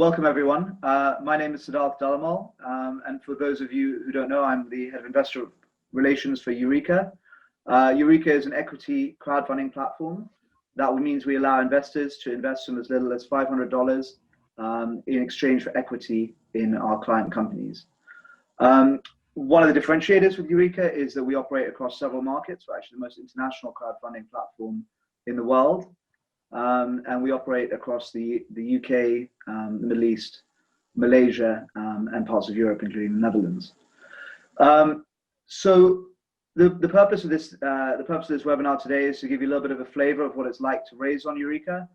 welcome everyone. My name is Siddarth Dalamal, and for those of you who don't know, I'm the Head of Investor Relations for Eureeca. Eureeca is an equity crowdfunding platform. That means we allow investors to invest from as little as $500 in exchange for equity in our client companies. One of the differentiators with Eureeca is that we operate across several markets. We're actually the most international crowdfunding platform in the world. And we operate across the UK, the Middle East, Malaysia, and parts of Europe, including the Netherlands. So the purpose of this webinar today is to give you a little bit of a flavor of what it's like to raise on Eureeca,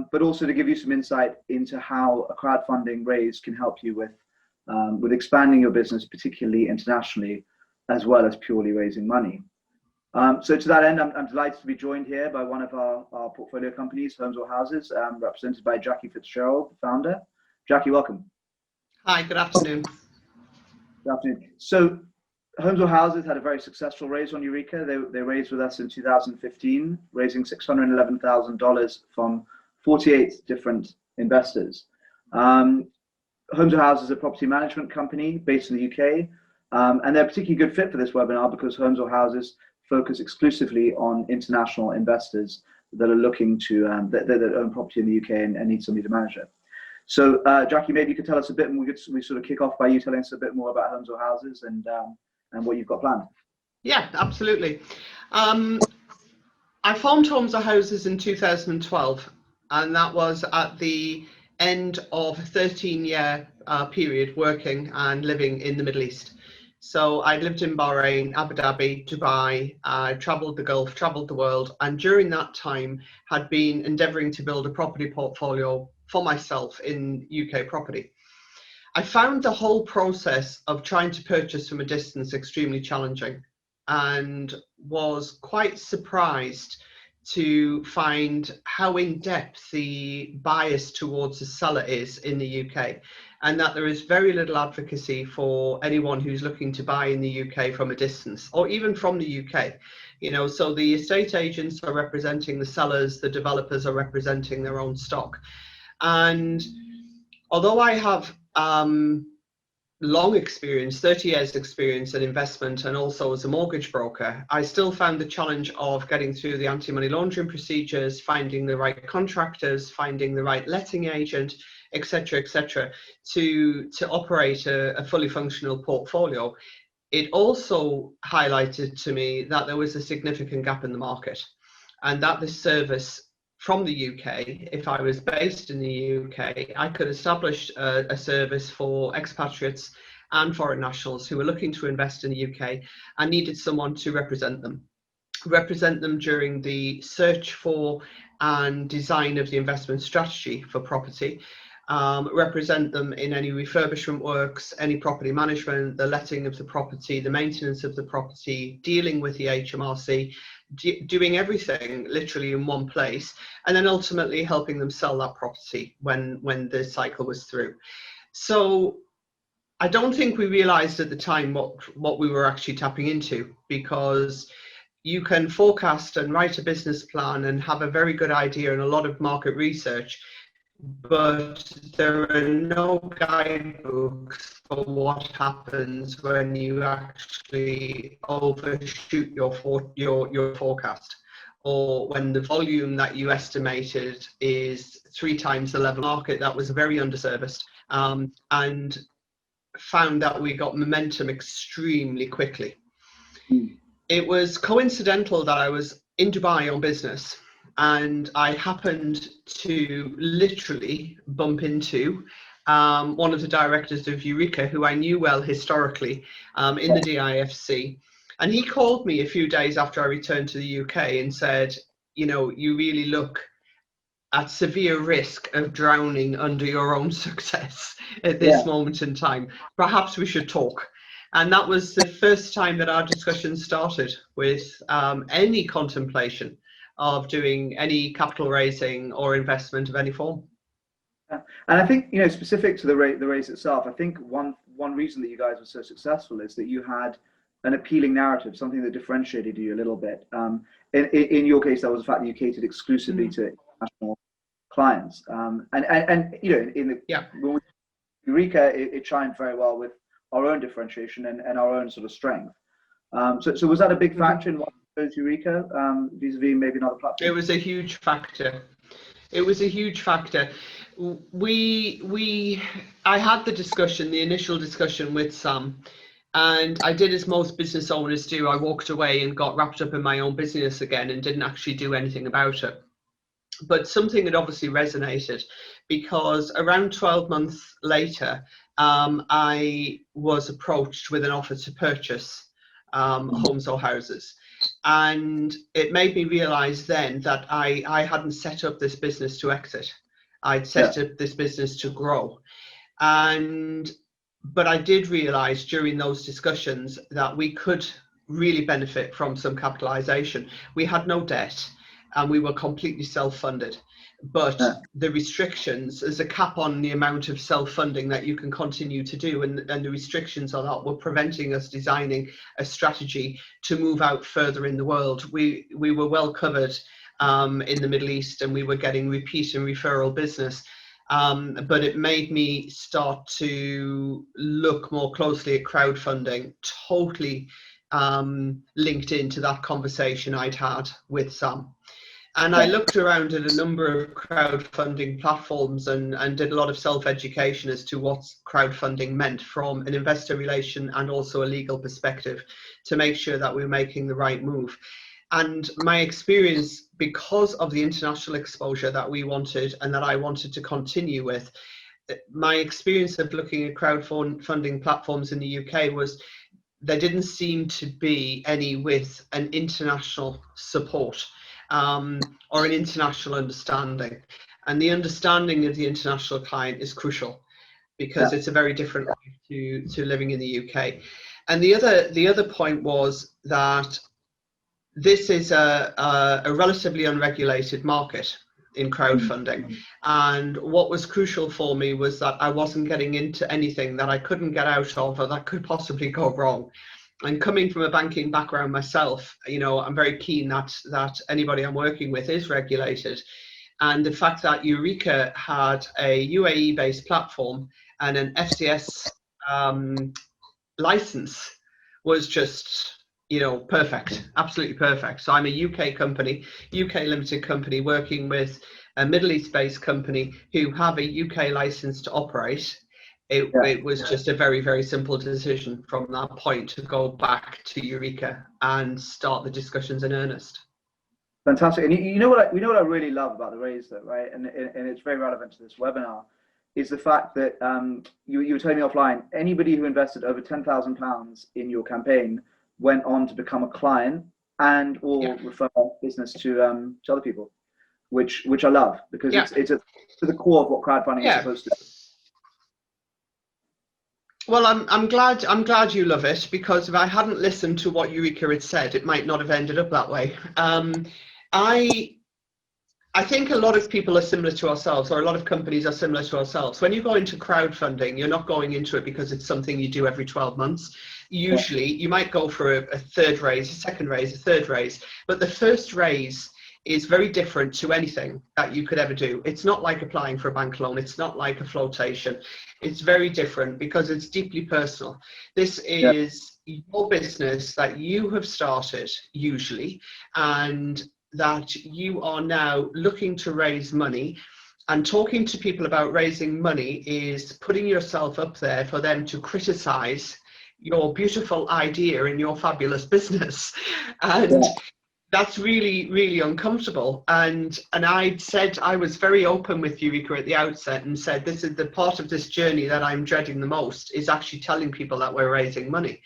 but also to give you some insight into how a crowdfunding raise can help you with expanding your business, particularly internationally, as well as purely raising money. So to that end, I'm delighted to be joined here by one of our portfolio companies, Homes or Houses, represented by Jackie Fitzgerald, the founder. Jackie, welcome. Hi, good afternoon. Good afternoon. So Homes or Houses had a very successful raise on Eureeca. They raised with us in 2015, raising $611,000 from 48 different investors. Homes or Houses is a property management company based in the UK, and they're a particularly good fit for this webinar because Homes or Houses focus exclusively on international investors that are looking to that own property in the UK and need somebody to manage it. So, Jackie, maybe you could tell us a bit, and we sort of kick off by you telling us a bit more about Homes or Houses and what you've got planned. Yeah, absolutely. I formed Homes or Houses in 2012, and that was at the end of a 13-year period working and living in the Middle East. So I lived in Bahrain, Abu Dhabi, Dubai, I travelled the Gulf, travelled the world, and during that time had been endeavouring to build a property portfolio for myself in UK property. I found the whole process of trying to purchase from a distance extremely challenging and was quite surprised to find how in-depth the bias towards the seller is in the UK, and that there is very little advocacy for anyone who's looking to buy in the UK from a distance, or even from the UK. You know, so the estate agents are representing the sellers, the developers are representing their own stock. And although I have long experience, 30 years experience in investment and also as a mortgage broker, I still found the challenge of getting through the anti-money laundering procedures, finding the right contractors, finding the right letting agent, etc., to operate a fully functional portfolio. It also highlighted to me that there was a significant gap in the market, and that the service from the UK, if I was based in the UK, I could establish a service for expatriates and foreign nationals who were looking to invest in the UK and needed someone to represent them during the search for and design of the investment strategy for property, represent them in any refurbishment works, any property management, the letting of the property, the maintenance of the property, dealing with the HMRC, doing everything literally in one place, and then ultimately helping them sell that property when the cycle was through. So I don't think we realized at the time what we were actually tapping into, because you can forecast and write a business plan and have a very good idea and a lot of market research, but there are no guidebooks for what happens when you actually overshoot your forecast, or when the volume that you estimated is 3 times the level market. That was very underserviced, and found that we got momentum extremely quickly. It was coincidental that I was in Dubai on business, and I happened to literally bump into one of the directors of Eureeca, who I knew well historically in the DIFC. And he called me a few days after I returned to the UK and said, you know, you really look at severe risk of drowning under your own success at this moment in time. Perhaps we should talk. And that was the first time that our discussion started with any contemplation of doing any capital raising or investment of any form. And I think, you know, specific to the raise itself, I think one reason that you guys were so successful is that you had an appealing narrative, something that differentiated you a little bit. In your case, that was the fact that you catered exclusively to international clients. And you know, in the when Eureeca, it shined very well with our own differentiation and our own sort of strength. So was that a big factor in what chose Eureeca vis-a-vis maybe another platform? It was a huge factor. It was a huge factor. I had the initial discussion with Sam, and I did as most business owners do. I walked away and got wrapped up in my own business again and didn't actually do anything about it. But something had obviously resonated, because around 12 months later, I was approached with an offer to purchase homes or houses. And it made me realize then that I hadn't set up this business to exit. I'd set up this business to grow. But I did realize during those discussions that we could really benefit from some capitalization. We had no debt and we were completely self-funded. But the restrictions, there's a cap on the amount of self-funding that you can continue to do, and the restrictions on that were preventing us designing a strategy to move out further in the world. We were well covered in the Middle East, and we were getting repeat and referral business, but it made me start to look more closely at crowdfunding, totally linked into that conversation I'd had with Sam. And I looked around at a number of crowdfunding platforms and did a lot of self-education as to what crowdfunding meant from an investor relation and also a legal perspective, to make sure that we were making the right move. And my experience, because of the international exposure that we wanted and that I wanted to continue with, my experience of looking at crowdfunding platforms in the UK was there didn't seem to be any with an international support. Or an international understanding, and the understanding of the international client is crucial, because it's a very different life to living in the UK. And the other point was that this is a relatively unregulated market in crowdfunding, and what was crucial for me was that I wasn't getting into anything that I couldn't get out of or that could possibly go wrong. And coming from a banking background myself, you know, I'm very keen that anybody I'm working with is regulated. And the fact that Eureeca had a UAE-based platform and an FCS license was just, you know, perfect, absolutely perfect. So I'm a UK company, UK limited company, working with a Middle East-based company who have a UK license to operate. It was just a very, very simple decision from that point to go back to Eureeca and start the discussions in earnest. Fantastic. And you know what I really love about the raise, though, right? And it's very relevant to this webinar, is the fact that you were telling me offline, anybody who invested over £10,000 in your campaign went on to become a client and or refer business to other people, which I love, because it's to the core of what crowdfunding is supposed to do. Well, I'm glad you love it, because if I hadn't listened to what Eureeca had said, it might not have ended up that way. I think a lot of people are similar to ourselves, or a lot of companies are similar to ourselves. When you go into crowdfunding, you're not going into it because it's something you do every 12 months. Usually, you might go for a third raise, a second raise, a third raise, but the first raise is very different to anything that you could ever do. It's not like applying for a bank loan. It's not like a flotation. It's very different because it's deeply personal. This is your business that you have started usually, and that you are now looking to raise money. And talking to people about raising money is putting yourself up there for them to criticize your beautiful idea in your fabulous business. And that's really, really uncomfortable. And I said, I was very open with Eureeca at the outset and said, this is the part of this journey that I'm dreading the most, is actually telling people that we're raising money.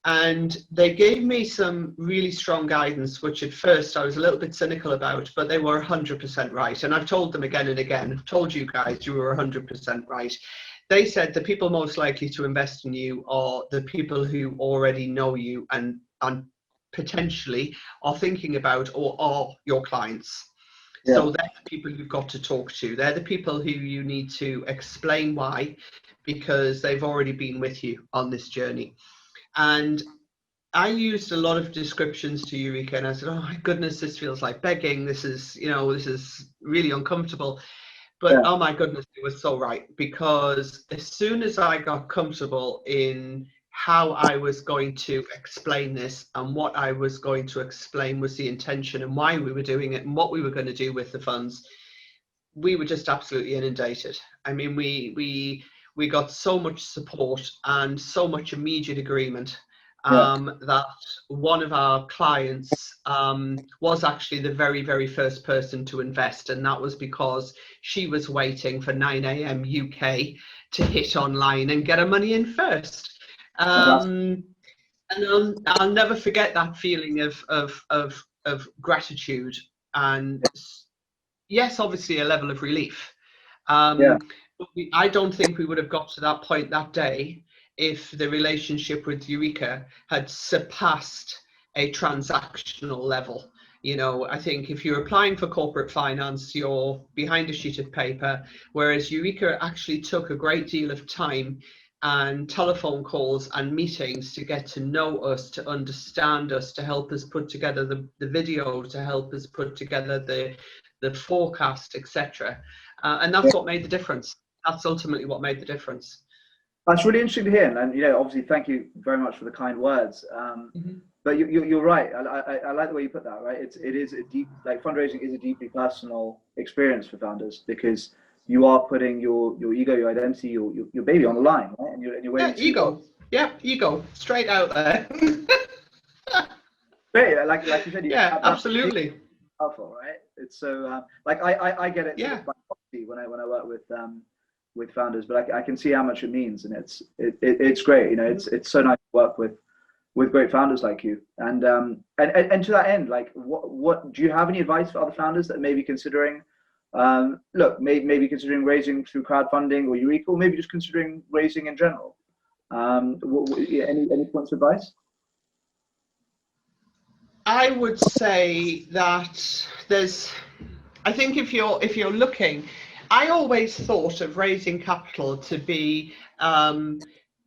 And they gave me some really strong guidance, which at first I was a little bit cynical about, but they were 100% right. And I've told them again and again, I've told you guys, you were 100% right. They said the people most likely to invest in you are the people who already know you and potentially are thinking about or are your clients. So they're the people you've got to talk to. They're the people who you need to explain why, because they've already been with you on this journey. And I used a lot of descriptions to Eureeca, and I said, "Oh my goodness, this feels like begging. This is, this is really uncomfortable." But Yeah, oh my goodness, it was so right, because as soon as I got comfortable in how I was going to explain this, and what I was going to explain was the intention and why we were doing it and what we were going to do with the funds, we were just absolutely inundated. I mean, we got so much support and so much immediate agreement, yeah, that one of our clients was actually the very, very first person to invest, and that was because she was waiting for 9 a.m. UK to hit online and get her money in first. fantastic. And I'll never forget that feeling of gratitude, and yes, obviously a level of relief. Yeah, But I don't think we would have got to that point that day if the relationship with Eureeca had surpassed a transactional level. I think if you're applying for corporate finance, you're behind a sheet of paper, whereas Eureeca actually took a great deal of time and telephone calls and meetings to get to know us, to understand us, to help us put together the video, to help us put together the forecast, etc. And yeah. that's what made the difference. That's ultimately what made the difference. That's really interesting to hear, and obviously, thank you very much for the kind words. Mm-hmm. But you're right. I like the way you put that. Right, it is a deep, like, fundraising is a deeply personal experience for founders, because you are putting your ego, your identity, your baby on the line, right? And you're Yeah, waiting to. ego. Yeah, ego. Straight out there. Great, like you said, Yeah, that's absolutely. powerful, right? It's so like I get it sort Yeah. of by proxy when I work with founders, but I can see how much it means, and it's great. It's so nice to work with great founders like you. And to that end, like, what do you have any advice for other founders that may be considering, maybe considering raising through crowdfunding or Eureeca, or maybe just considering raising in general? Yeah, any points of advice? I would say that I think if you're looking, I always thought of raising capital to be,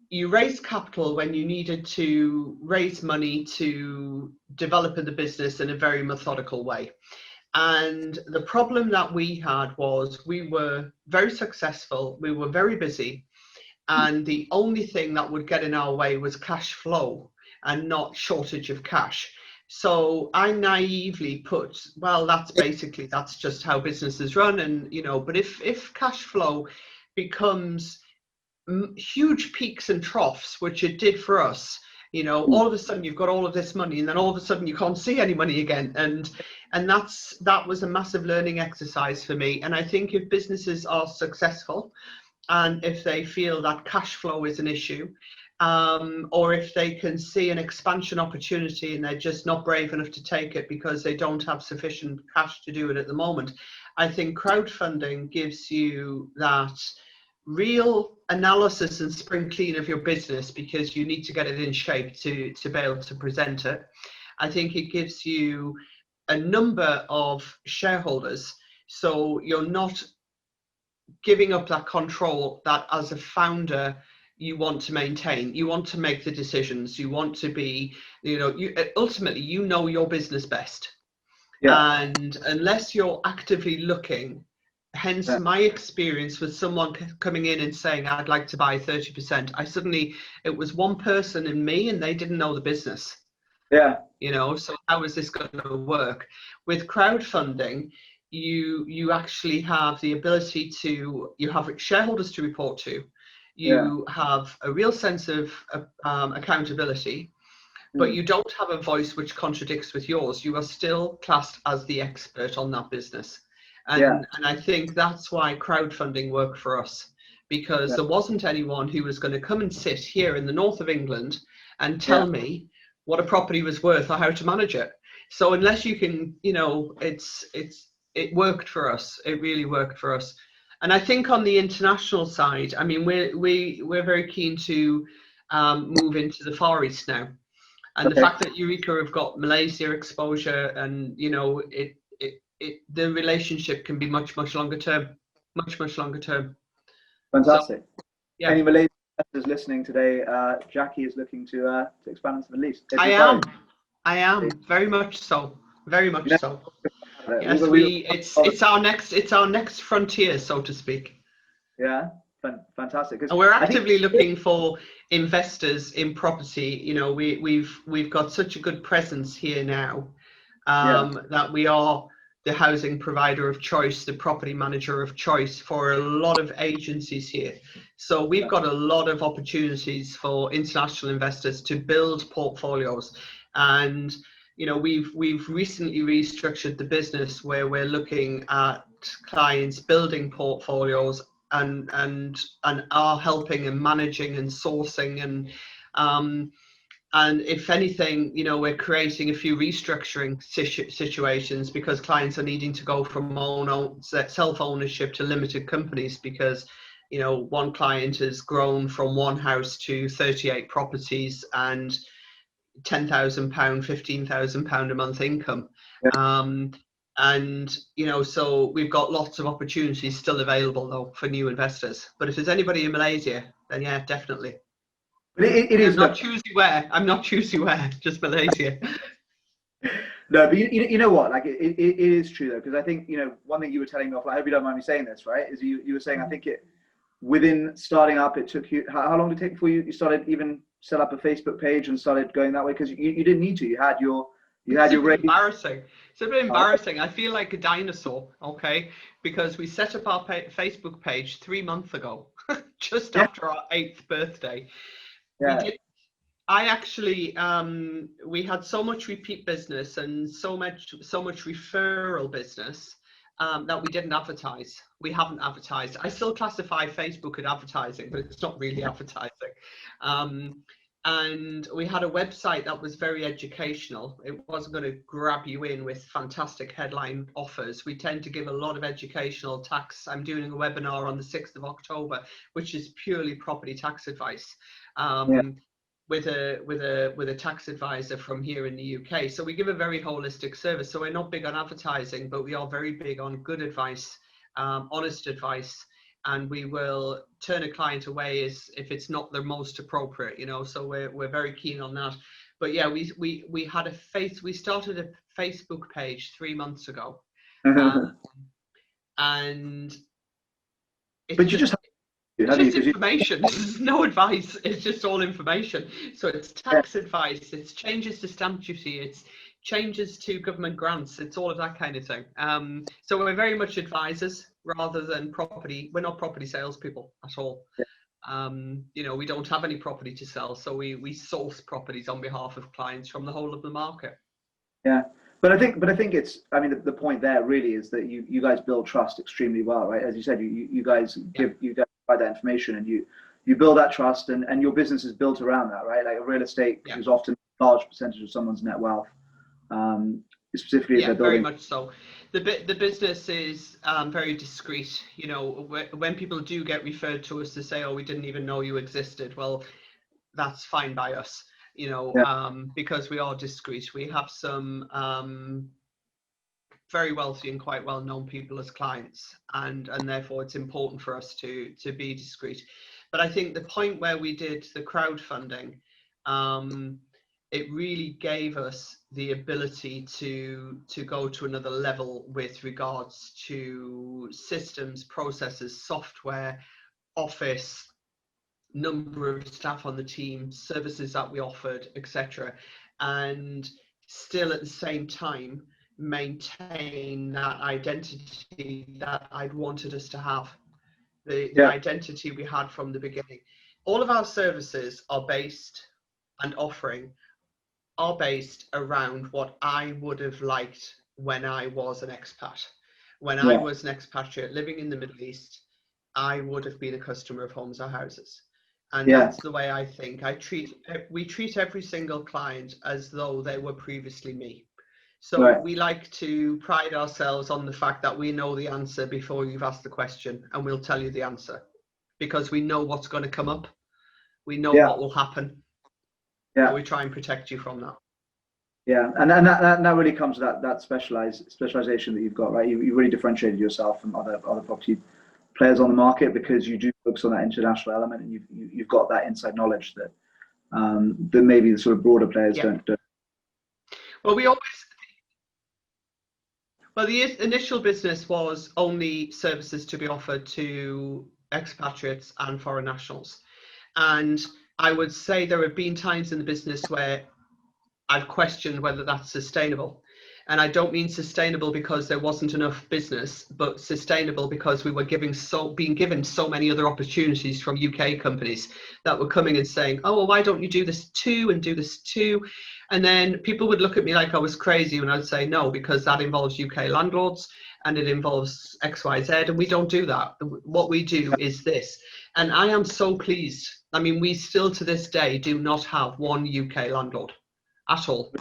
you raised capital when you needed to raise money to develop the business in a very methodical way. And the problem that we had was we were very successful, we were very busy, and the only thing that would get in our way was cash flow and not shortage of cash. So I naively put, well, that's just how businesses run. And but if cash flow becomes huge peaks and troughs, which it did for us, all of a sudden you've got all of this money, and then all of a sudden you can't see any money again. And that was a massive learning exercise for me. And I think if businesses are successful, and if they feel that cash flow is an issue, or if they can see an expansion opportunity and they're just not brave enough to take it because they don't have sufficient cash to do it at the moment, I think crowdfunding gives you that real analysis and spring clean of your business, because you need to get it in shape to be able to present it. I think it gives you a number of shareholders, so you're not giving up that control that as a founder you want to maintain. You want to make the decisions, you want to be, ultimately your business best. Yeah, And unless you're actively looking, hence yeah, my experience with someone coming in and saying I'd like to buy 30%, it was one person and me, and they didn't know the business. yeah, So how is this going to work? With crowdfunding, you actually have the ability to, you have shareholders to report to, yeah. you have a real sense of accountability, but Mm, you don't have a voice which contradicts with yours. You are still classed as the expert on that business. yeah, And I think that's why crowdfunding worked for us, because yeah, there wasn't anyone who was going to come and sit here in the north of England and yeah, tell me what a property was worth or how to manage it. So unless you can, it worked for us. It really worked for us. And I think on the international side, I mean, we're very keen to move into the Far East now. And the okay, fact that Eureeca have got Malaysia exposure, and the relationship can be much longer term, much longer term. So fantastic. yeah. Any Malaysian investors listening today, Jackie is looking to expand into the Middle East. I am very much so, very much Yeah. so. We, Yes, we, it's our next frontier, so to speak. yeah, fantastic. And we're I think, actively looking for investors in property. You know, we've got such a good presence here now, that we are the housing provider of choice, the property manager of choice for a lot of agencies here. So we've got a lot of opportunities for international investors to build portfolios. And you know, we've recently restructured the business where we're looking at clients building portfolios and are helping and managing and sourcing and if anything, you know, we're creating a few restructuring situations because clients are needing to go from self-ownership to limited companies because, you know, one client has grown from one house to 38 properties and £10,000, £15,000 a month income. And, you know, so we've got lots of opportunities still available though for new investors. But if there's anybody in Malaysia, then yeah, definitely. But it is. I'm not choosy where, just Malaysia. No, but you know what? Like it is true though, because I think, you know, one thing you were telling me off, I hope you don't mind me saying this, right? Is you were saying I think within starting up, it took you how long did it take before you started even set up a Facebook page and started going that way? Because you didn't need to. You had your embarrassing. It's a bit embarrassing. I feel like a dinosaur, okay? Because we set up our Facebook page 3 months ago, just after our 8th birthday. Yeah. I actually, we had so much repeat business and so much referral business that we didn't advertise. We haven't advertised. I still classify Facebook as advertising, but it's not really advertising. And we had a website that was very educational. It wasn't going to grab you in with fantastic headline offers. We tend to give a lot of educational tax. I'm doing a webinar on the 6th of October, which is purely property tax advice. With a tax advisor from here in the UK. So we give a very holistic service. So we're not big on advertising, but we are very big on good advice, honest advice, and we will turn a client away if it's not the most appropriate, you know. So we're very keen on that. But yeah, we started a Facebook page 3 months ago, and but you just. It's just information. There's no advice. It's just all information. So it's tax advice. It's changes to stamp duty. It's changes to government grants. It's all of that kind of thing. So we're very much advisors rather than property. We're not property salespeople at all. You know, we don't have any property to sell. So we source properties on behalf of clients from the whole of the market. Yeah. But I think it's, I mean, the point there really is that you guys build trust extremely well, right? As you said, you guys provide that information and you build that trust and your business is built around that, right? Like a real estate is often a large percentage of someone's net wealth, specifically if they're building. Very much so. The business is very discreet. You know, when people do get referred to us to say, oh, we didn't even know you existed, well, that's fine by us. You know, because we are discreet. We have some very wealthy and quite well-known people as clients, and therefore it's important for us to be discreet. But I think the point where we did the crowdfunding, it really gave us the ability to go to another level with regards to systems, processes, software, office, number of staff on the team, services that we offered, etc., and still at the same time maintain that identity that I'd wanted us to have, the identity we had from the beginning. All of our services are based and offering are based around what I would have liked when I was an expat. When I was an expatriate living in the Middle East, I would have been a customer of Homes or Houses. And that's the way I think. We treat every single client as though they were previously me. So we like to pride ourselves on the fact that we know the answer before you've asked the question, and we'll tell you the answer because we know what's going to come up. We know what will happen. So we try and protect you from that. Yeah, and that really comes to that specialization that you've got, right? You really differentiated yourself from other property players on the market because you do focus on that international element, and you've got that inside knowledge that that maybe the sort of broader players don't. Well, the initial business was only services to be offered to expatriates and foreign nationals. And I would say there have been times in the business where I've questioned whether that's sustainable. And I don't mean sustainable because there wasn't enough business, but sustainable because we were being given so many other opportunities from UK companies that were coming and saying, oh, well, why don't you do this too and do this too? And then people would look at me like I was crazy when I'd say no, because that involves UK landlords and it involves XYZ, and we don't do that. What we do is this. And I am so pleased. I mean, we still to this day do not have one UK landlord at all.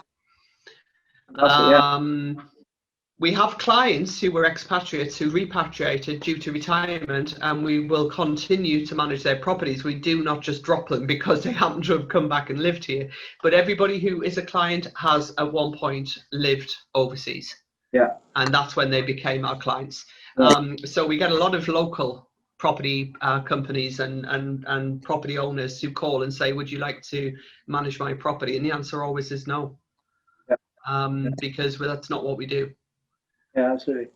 We have clients who were expatriates who repatriated due to retirement, and we will continue to manage their properties. We do not just drop them because they happen to have come back and lived here. But everybody who is a client has at one point lived overseas. Yeah. And that's when they became our clients. So we get a lot of local property companies and property owners who call and say, would you like to manage my property? And the answer always is no. Because that's not what we do. Yeah, absolutely.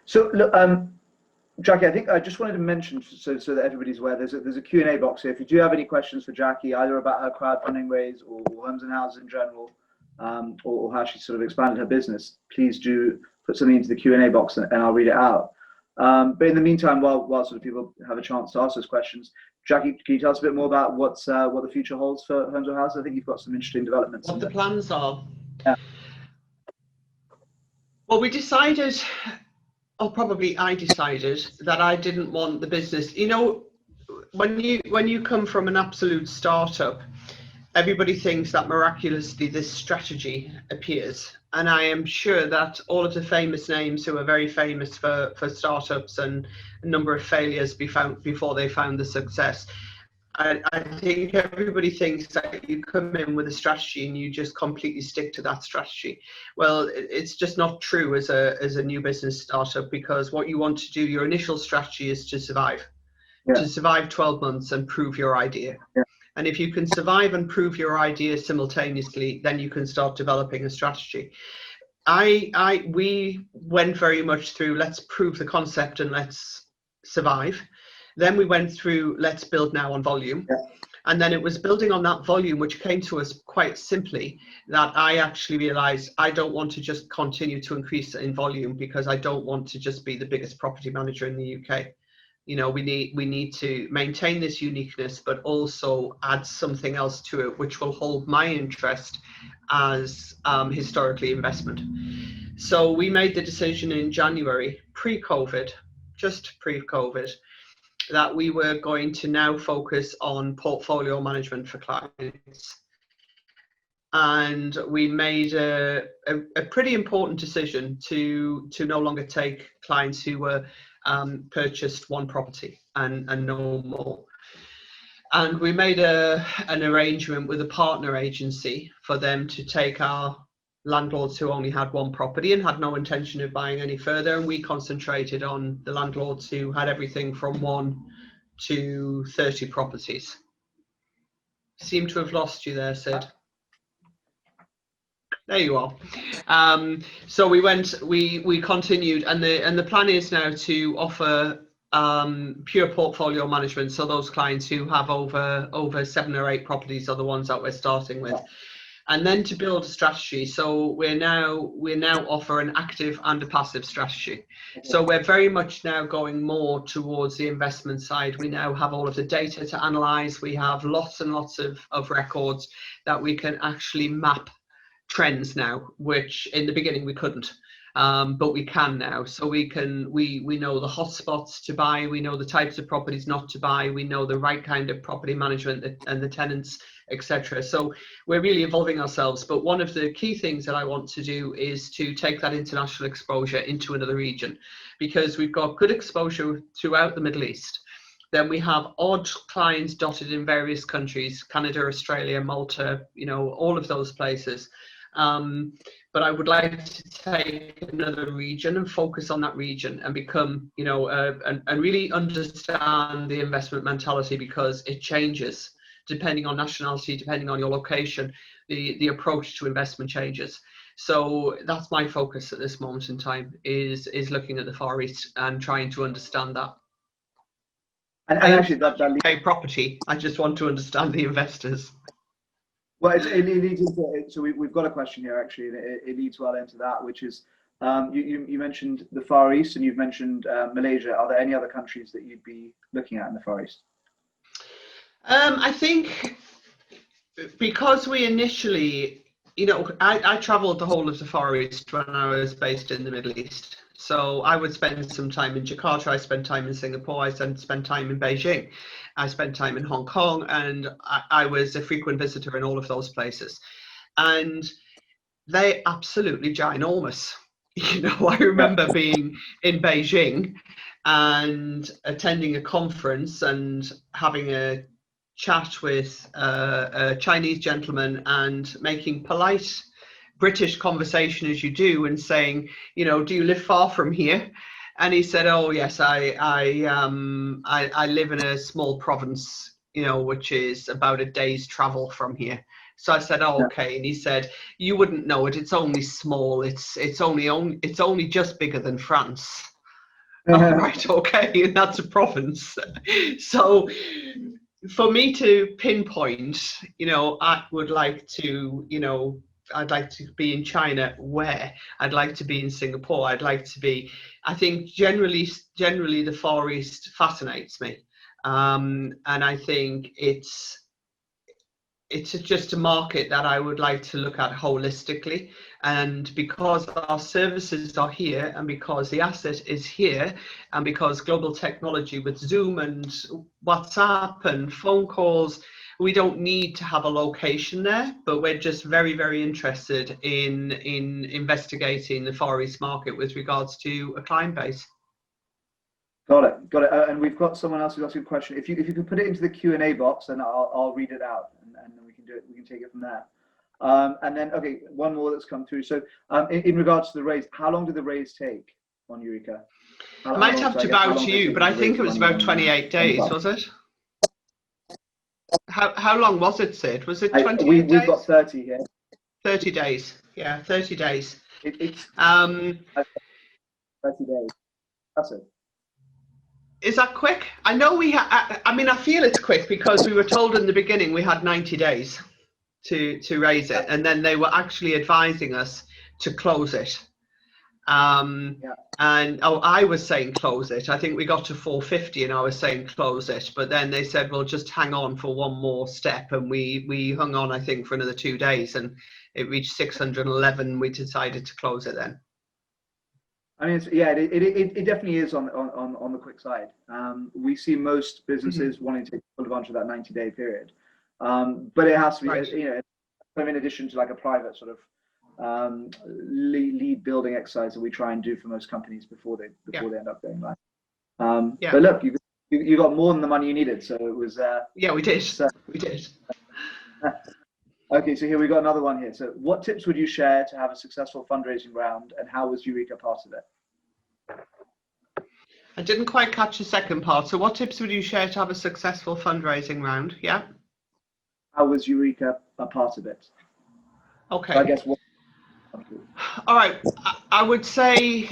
So look, Jackie, I think I just wanted to mention so that everybody's aware. There's a Q&A box here. If you do have any questions for Jackie, either about her crowdfunding raise or homes and houses in general, or how she sort of expanded her business, please do put something into the Q&A box and I'll read it out. But in the meantime, while sort of people have a chance to ask those questions, Jackie, can you tell us a bit more about what the future holds for homes or houses? I think you've got some interesting developments. What the plans are. Yeah. Well, we decided, or probably I decided, that I didn't want the business. You know, when you come from an absolute startup, everybody thinks that miraculously this strategy appears. And I am sure that all of the famous names who are very famous for startups and a number of failures before they found the success, I think everybody thinks that you come in with a strategy and you just completely stick to that strategy. Well, it's just not true as a new business startup, because what you want to do, your initial strategy is to survive. Yeah. To survive 12 months and prove your idea. Yeah. And if you can survive and prove your idea simultaneously, then you can start developing a strategy. We went very much through, let's prove the concept and let's survive. Then we went through, let's build now on volume. Yeah. And then it was building on that volume, which came to us quite simply, that I actually realized I don't want to just continue to increase in volume, because I don't want to just be the biggest property manager in the UK. You know, we need to maintain this uniqueness, but also add something else to it, which will hold my interest as historically investment. So we made the decision in January, pre-COVID, just pre-COVID, that we were going to now focus on portfolio management for clients. And we made a pretty important decision to no longer take clients who were purchased one property and no more. And we made an arrangement with a partner agency for them to take our landlords who only had one property and had no intention of buying any further, and we concentrated on the landlords who had everything from 1 to 30 properties. Seem to have lost you there, Sid. There you are. So we continued, and the plan is now to offer pure portfolio management. So those clients who have over 7 or 8 properties are the ones that we're starting with. And then to build a strategy. So we now offer an active and a passive strategy. So we're very much now going more towards the investment side. We now have all of the data to analyze. We have lots and lots of records that we can actually map trends now, which in the beginning we couldn't. But we can now. So we know the hotspots to buy, we know the types of properties not to buy, we know the right kind of property management and the tenants, etc. So we're really evolving ourselves. But one of the key things that I want to do is to take that international exposure into another region, because we've got good exposure throughout the Middle East. Then we have odd clients dotted in various countries, Canada, Australia, Malta, you know, all of those places. But I would like to take another region and focus on that region and become, and really understand the investment mentality, because it changes depending on nationality, depending on your location. The approach to investment changes. So that's my focus at this moment in time, is looking at the Far East and trying to understand that. And actually, that leads, pay property. I just want to understand the investors. well, it leads into, so we've got a question here actually, and it leads well into that, which is, you mentioned the Far East, and you've mentioned Malaysia. Are there any other countries that you'd be looking at in the Far East? I think because we initially, I traveled the whole of the Far East when I was based in the Middle East. So I would spend some time in Jakarta, I spent time in Singapore, I spent time in Beijing, I spent time in Hong Kong, and I was a frequent visitor in all of those places. And they're absolutely ginormous. I remember being in Beijing and attending a conference and having a chat with a Chinese gentleman and making polite British conversation as you do, and saying, do you live far from here? And he said, oh yes, I live in a small province, which is about a day's travel from here. So I said, oh, okay. And he said, you wouldn't know it. It's only small. It's only just bigger than France. Oh, right, okay, and that's a province. So for me to pinpoint, I would like to, I'd like to be in China. Where? I'd like to be in Singapore. I'd like to be, I think generally the Far East fascinates me. And I think it's just a market that I would like to look at holistically. And because our services are here, and because the asset is here, and because global technology with Zoom and WhatsApp and phone calls, we don't need to have a location there, but we're just very, very interested in investigating the Far East market with regards to a client base. Got it. And we've got someone else who's asking a question. If you could put it into the Q&A box, then I'll read it out, and then we can do it. We can take it from there. And then, okay, one more that's come through. So in regards to the raise, how long did the raise take on Eureeca? I might have to bow to you, but I think it was about 28 days, was it? How long was it, Sid? Was it 28 days? We've got 30 here. 30 days. Yeah, 30 days. It's 30 days. That's it. Is that quick? I know I feel it's quick, because we were told in the beginning we had 90 days to raise it, and then they were actually advising us to close it. And I was saying close it. I think we got to 450 and I was saying close it, but then they said, well, just hang on for one more step, and we hung on, I think, for another 2 days, and it reached 611. We decided to close it then. I mean, it definitely is on the quick side. We see most businesses wanting to take full advantage of that 90-day period, but it has to be, right, in addition to like a private sort of lead building exercise that we try and do for most companies before they end up going live. But look, you got more than the money you needed, so it was. Yeah, we did. We did. Okay, so here we got another one here. So, what tips would you share to have a successful fundraising round, and how was Eureeca part of it? I didn't quite catch the second part. So, what tips would you share to have a successful fundraising round? Yeah. How was Eureeca a part of it? Okay. So I guess. All right. I would say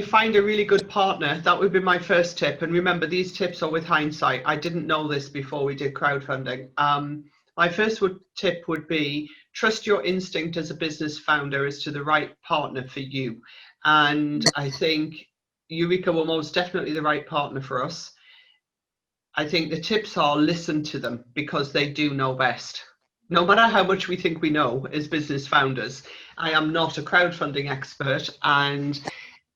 find a really good partner. That would be my first tip. And remember, these tips are with hindsight. I didn't know this before we did crowdfunding. My first tip would be trust your instinct as a business founder as to the right partner for you. And I think Eureeca were most definitely the right partner for us. I think the tips are listen to them, because they do know best. No matter how much we think we know as business founders, I am not a crowdfunding expert, and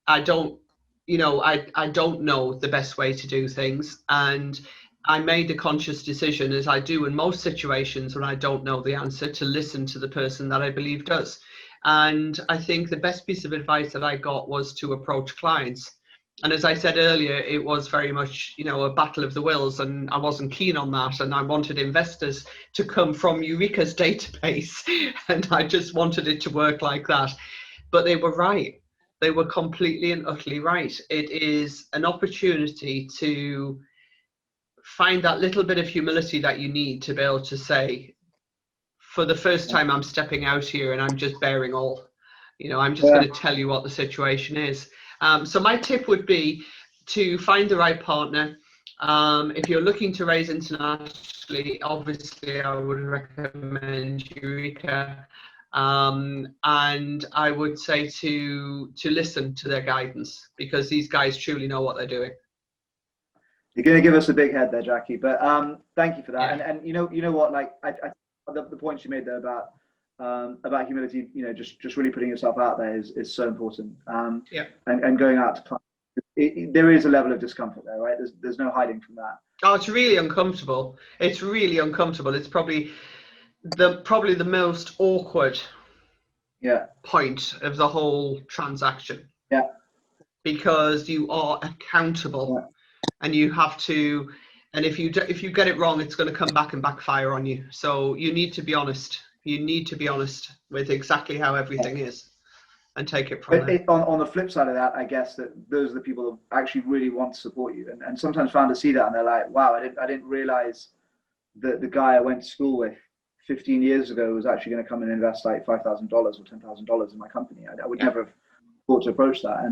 I don't know the best way to do things. And I made the conscious decision, as I do in most situations when I don't know the answer, to listen to the person that I believe does. And I think the best piece of advice that I got was to approach clients. And as I said earlier, it was very much, a battle of the wills, and I wasn't keen on that. And I wanted investors to come from Eureeca's database, and I just wanted it to work like that. But they were right. They were completely and utterly right. It is an opportunity to find that little bit of humility that you need to be able to say, for the first time, I'm stepping out here and I'm just bearing all. I'm just going to tell you what the situation is. So my tip would be to find the right partner. If you're looking to raise internationally, obviously I would recommend Eureeca. And I would say to listen to their guidance, because these guys truly know what they're doing. You're going to give us a big head there, Jackie, but thank you for that. Yeah. And you know what, like the points you made there about humility, just really putting yourself out there is so important. And going out to clients, there is a level of discomfort there, right? There's no hiding from that. Oh, it's really uncomfortable. It's really uncomfortable. It's probably the most awkward point of the whole transaction. Yeah. Because you are accountable, and you have to. And if you get it wrong, it's going to come back and backfire on you. So you need to be honest. You need to be honest with exactly how everything is, and take it from there. On the flip side of that, I guess that those are the people who actually really want to support you. And sometimes founders see that and they're like, wow, I didn't realize that the guy I went to school with 15 years ago was actually going to come and invest like $5,000 or $10,000 in my company. I would never have thought to approach that.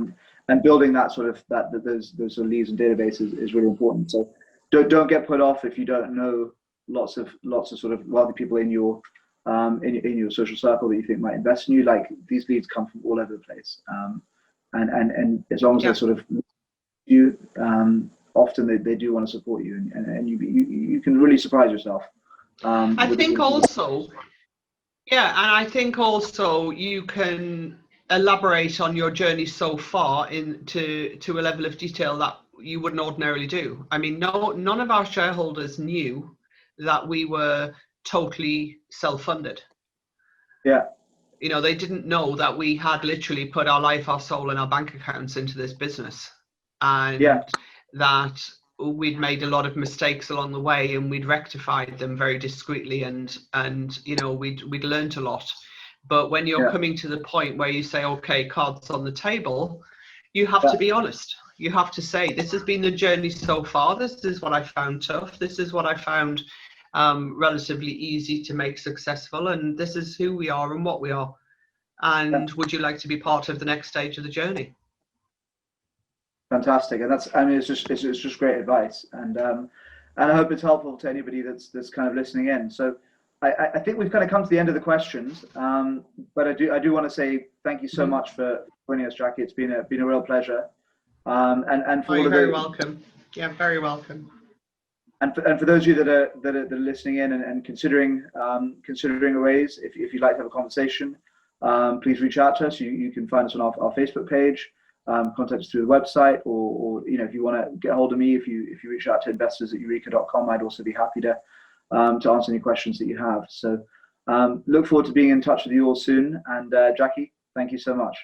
And building that sort of those sort of leads and databases is really important. So don't get put off if you don't know lots of sort of wealthy people in your social circle that you think might invest in you. Like, these leads come from all over the place, and as long as they sort of you, often they do want to support you, and you can really surprise yourself. I think also you can elaborate on your journey so far to a level of detail that you wouldn't ordinarily do. I mean, none of our shareholders knew that we were totally self-funded. They didn't know that we had literally put our life, our soul, and our bank accounts into this business, and that we'd made a lot of mistakes along the way, and we'd rectified them very discreetly, and we'd learned a lot. But when you're coming to the point where you say, okay, cards on the table, you have to be honest. You have to say, this has been the journey so far. This is what I found tough. This is what I found relatively easy to make successful. And this is who we are and what we are. And would you like to be part of the next stage of the journey? Fantastic. And it's just great advice. And I hope it's helpful to anybody that's kind of listening in. So I think we've kind of come to the end of the questions, but I do want to say thank you so much for joining us, Jackie. It's been a real pleasure. And for you're very welcome. Yeah, very welcome. And for those of you that are listening in and considering a raise, if you'd like to have a conversation, please reach out to us. You can find us on our Facebook page, contact us through the website, or if you want to get hold of me, if you reach out to investors@eureeca.com, I'd also be happy to answer any questions that you have. So look forward to being in touch with you all soon. And Jackie, thank you so much.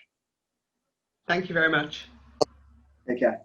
Thank you very much. Take care.